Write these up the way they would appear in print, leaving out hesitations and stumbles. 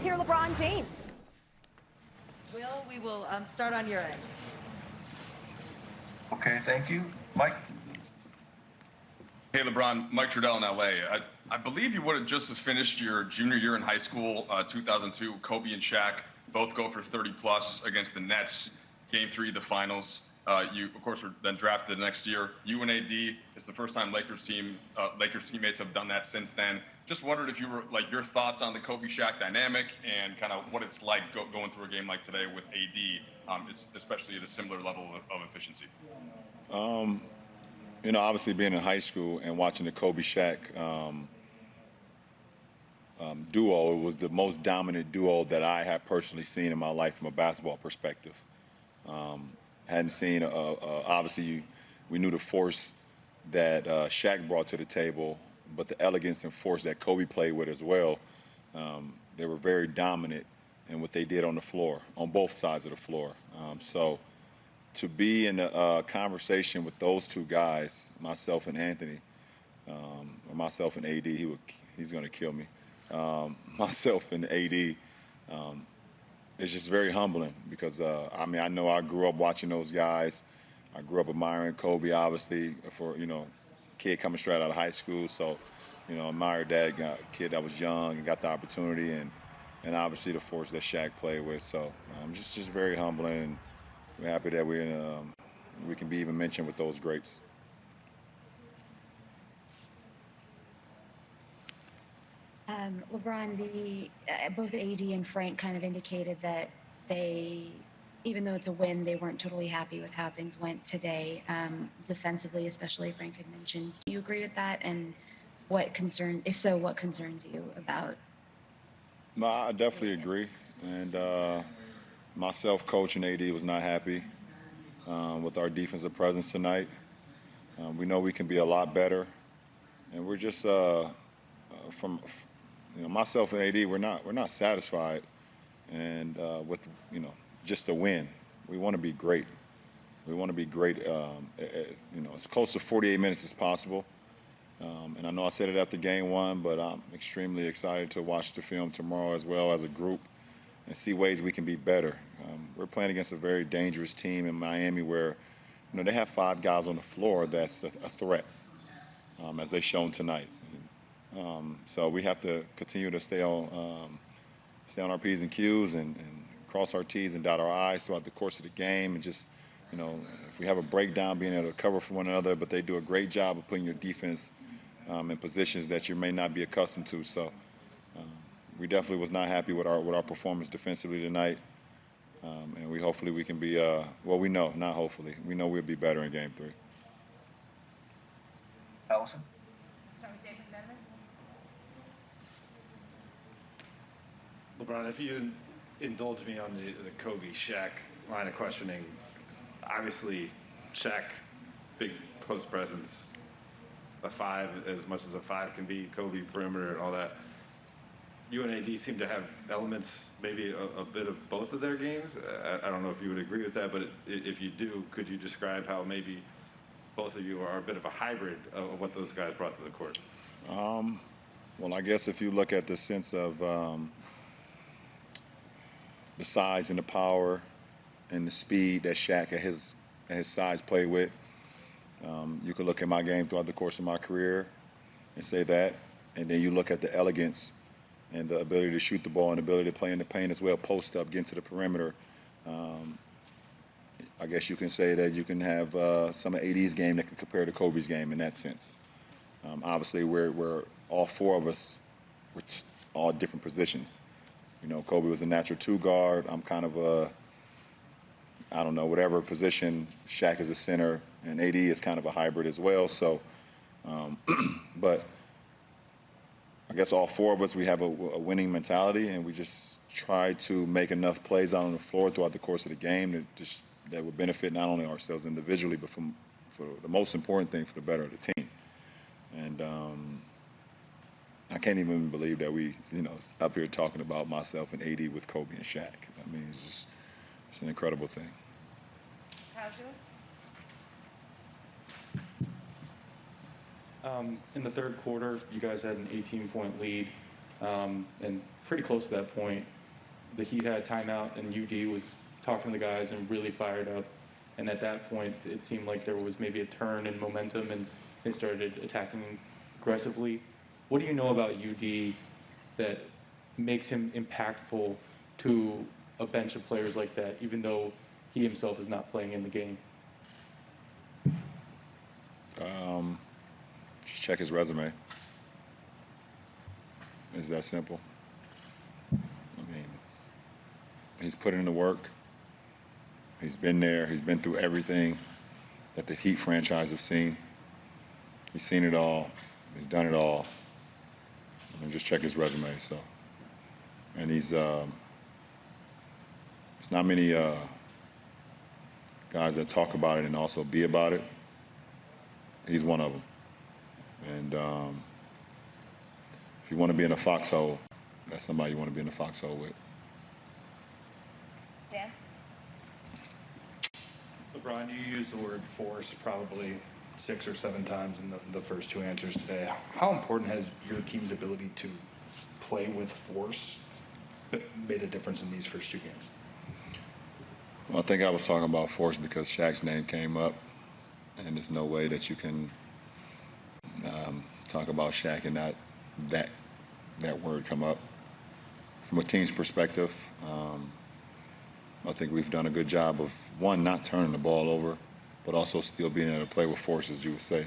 Let's hear LeBron James. Will, we will start on your end. Okay, thank you. Mike? Hey, LeBron, Mike Trudell in LA. I believe you would have just finished your junior year in high school, 2002. Kobe and Shaq both go for 30-plus against the Nets. Game 3, the finals. You, of course, were then drafted the next year. You and AD, it's the first time Lakers teammates have done that since then. Just wondered if you were, like, your thoughts on the Kobe-Shaq dynamic and kind of what it's like going through a game like today with AD, especially at a similar level of efficiency. You know, obviously being in high school and watching the Kobe-Shaq duo, it was the most dominant duo that I have personally seen in my life from a basketball perspective. Hadn't seen, obviously, we knew the force that Shaq brought to the table, but the elegance and force that Kobe played with as well. They were very dominant in what they did on the floor, on both sides of the floor. So to be in a conversation with those two guys, myself and Anthony, or myself and AD, he's going to kill me. Myself and AD, it's just very humbling because, I mean, I know I grew up watching those guys. I grew up admiring Kobe, obviously, for, you know, kid coming straight out of high school. So, you know, admired that kid that was young and got the opportunity, and obviously the force that Shaq played with. So just very humbling, and we're happy that we can be even mentioned with those greats. LeBron, both AD and Frank kind of indicated that they, even though it's a win, they weren't totally happy with how things went today, defensively, especially. Frank had mentioned. Do you agree with that? And if so, what concerns you about? No, I definitely agree. And myself, coach, and AD was not happy with our defensive presence tonight. We know we can be a lot better, and we're just from. You know, myself and AD, we're not satisfied, and with, you know, just a win. We want to be great. We want to be great. You know, as close to 48 minutes as possible. And I know I said it after game 1, but I'm extremely excited to watch the film tomorrow as well as a group and see ways we can be better. We're playing against a very dangerous team in Miami where, you know, they have 5 guys on the floor that's a threat, as they've shown tonight. So we have to continue to stay on our P's and Q's and cross our T's and dot our I's throughout the course of the game. And just, you know, if we have a breakdown, being able to cover for one another, but they do a great job of putting your defense in positions that you may not be accustomed to. So we definitely was not happy with our performance defensively tonight. And hopefully we can be, well, we know, not hopefully, we know we'll be better in game 3. Allison? LeBron, if you indulge me on the Kobe-Shaq line of questioning, obviously Shaq, big post presence, a 5 as much as a 5 can be, Kobe perimeter, all that. You and AD seem to have elements, maybe a bit of both of their games. I don't know if you would agree with that, but if you do, could you describe how maybe both of you are a bit of a hybrid of what those guys brought to the court? Well, I guess if you look at the sense of the size and the power and the speed that Shaq at his size played with, you could look at my game throughout the course of my career and say that. And then you look at the elegance and the ability to shoot the ball and the ability to play in the paint as well, post up, get into the perimeter. I guess you can say that you can have some of AD's game that can compare to Kobe's game in that sense. Obviously, we're all 4 of us, we're all different positions. You know, Kobe was a natural 2 guard. I'm kind of I don't know, whatever position. Shaq is a center, and AD is kind of a hybrid as well. So, but I guess all 4 of us, we have a winning mentality, and we just try to make enough plays out on the floor throughout the course of the game that would benefit not only ourselves individually, but for the most important thing, for the better of the team. And I can't even believe that we, you know, up here talking about myself and AD with Kobe and Shaq. I mean, it's an incredible thing. In the third quarter, you guys had an 18-point lead. and pretty close to that point, the Heat had a timeout, and UD was talking to the guys and really fired up. And at that point, it seemed like there was maybe a turn in momentum, and they started attacking aggressively. What do you know about UD that makes him impactful to a bench of players like that, even though he himself is not playing in the game? Just check his resume. It's that simple. I mean, he's put in the work. He's been there. He's been through everything that the Heat franchise have seen. He's seen it all. He's done it all. I mean, just check his resume. So, and he's it's not many guys that talk about it and also be about it. He's one of them. And if you want to be in a foxhole, that's somebody you want to be in a foxhole with. Dan? LeBron, you used the word force probably 6 or 7 times in the first 2 answers today. How important has your team's ability to play with force made a difference in these first 2 games? Well, I think I was talking about force because Shaq's name came up, and there's no way that you can talk about Shaq and not that word come up. From a team's perspective, I think we've done a good job of, one, not turning the ball over, but also still being able to play with force, as you would say,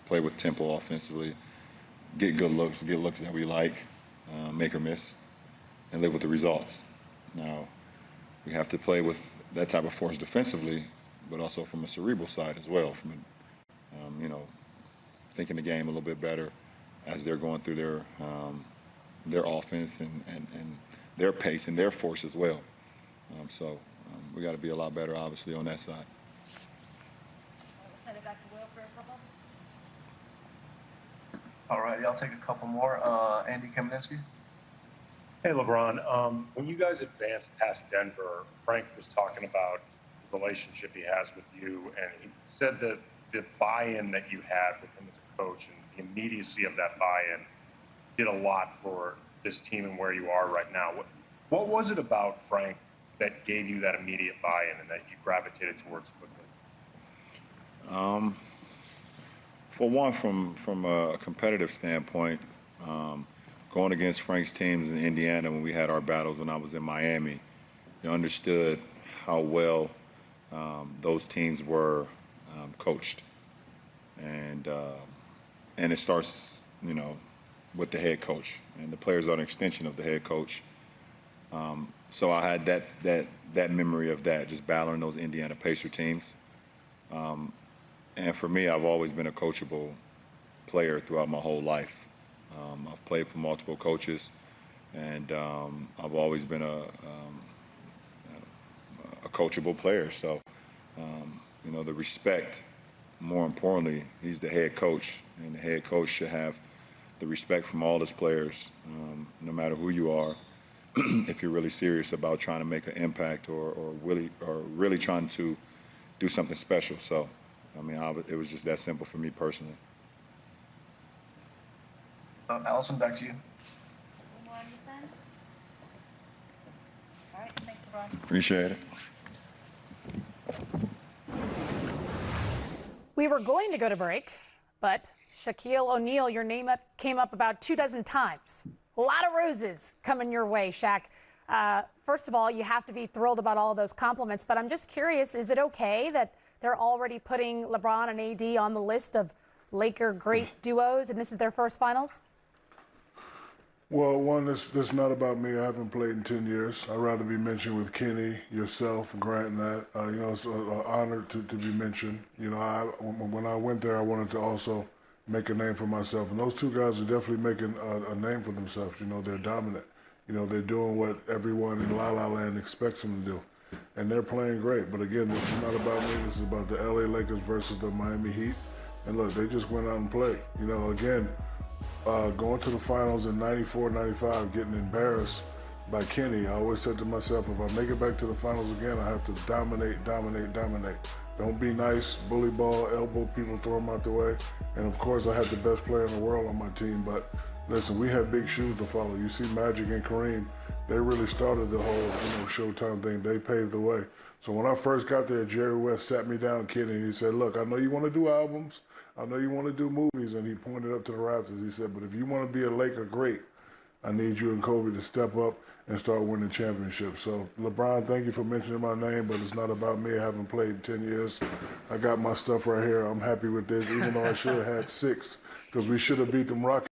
play with tempo offensively, get good looks, get looks that we like, make or miss, and live with the results. Now, we have to play with that type of force defensively, but also from a cerebral side as well, from thinking the game a little bit better as they're going through their offense and their pace and their force as well. We got to be a lot better, obviously, on that side. We'll send it back to Will for a couple. All right, I'll take a couple more. Andy Kamenetsky. Hey, LeBron. When you guys advanced past Denver, Frank was talking about the relationship he has with you, and he said that the buy-in that you had with him as a coach and the immediacy of that buy-in did a lot for this team and where you are right now. What was it about Frank that gave you that immediate buy-in and that you gravitated towards quickly? For one, from a competitive standpoint, going against Frank's teams in Indiana when we had our battles when I was in Miami, you understood how well those teams were coached. And it starts, with the head coach. And the players are an extension of the head coach. So I had that memory of that, just battling those Indiana Pacer teams. And for me, I've always been a coachable player throughout my whole life. I've played for multiple coaches, and I've always been a coachable player. So, the respect, more importantly, he's the head coach, and the head coach should have the respect from all his players, no matter who you are, if you're really serious about trying to make an impact or really trying to do something special. So, it was just that simple for me personally. Allison, back to you. More on this end? All right, thanks, LeBron. Appreciate it. We were going to go to break, but Shaquille O'Neal, your name came up about 24 times. A lot of roses coming your way, Shaq. First of all, you have to be thrilled about all of those compliments, but I'm just curious, is it okay that they're already putting LeBron and AD on the list of Laker great duos, and this is their first finals? Well, one, this is not about me. I haven't played in 10 years. I'd rather be mentioned with Kenny, yourself, Grant, and that. It's an honor to be mentioned. When I went there, I wanted to also make a name for myself. And those two guys are definitely making a name for themselves. They're dominant. They're doing what everyone in La La Land expects them to do. And they're playing great. But again, this is not about me. This is about the LA Lakers versus the Miami Heat. And look, they just went out and played. Going to the finals in 94, 95, getting embarrassed by Kenny, I always said to myself, if I make it back to the finals again, I have to dominate. Don't be nice, bully ball, elbow people, throw them out the way. And of course, I had the best player in the world on my team, but Listen, we had big shoes to follow. You see Magic and Kareem, they really started the whole, Showtime thing. They paved the way. So when I first got there, Jerry West sat me down, Kenny, and he said, look, I know you want to do albums. I know you want to do movies. And he pointed up to the Raptors. He said, but if you want to be a Laker great, I need you and Kobe to step up and start winning championships. So, LeBron, thank you for mentioning my name, but it's not about me. I haven't played 10 years. I got my stuff right here. I'm happy with this, even though I should have had 6, because we should have beat them Rockets.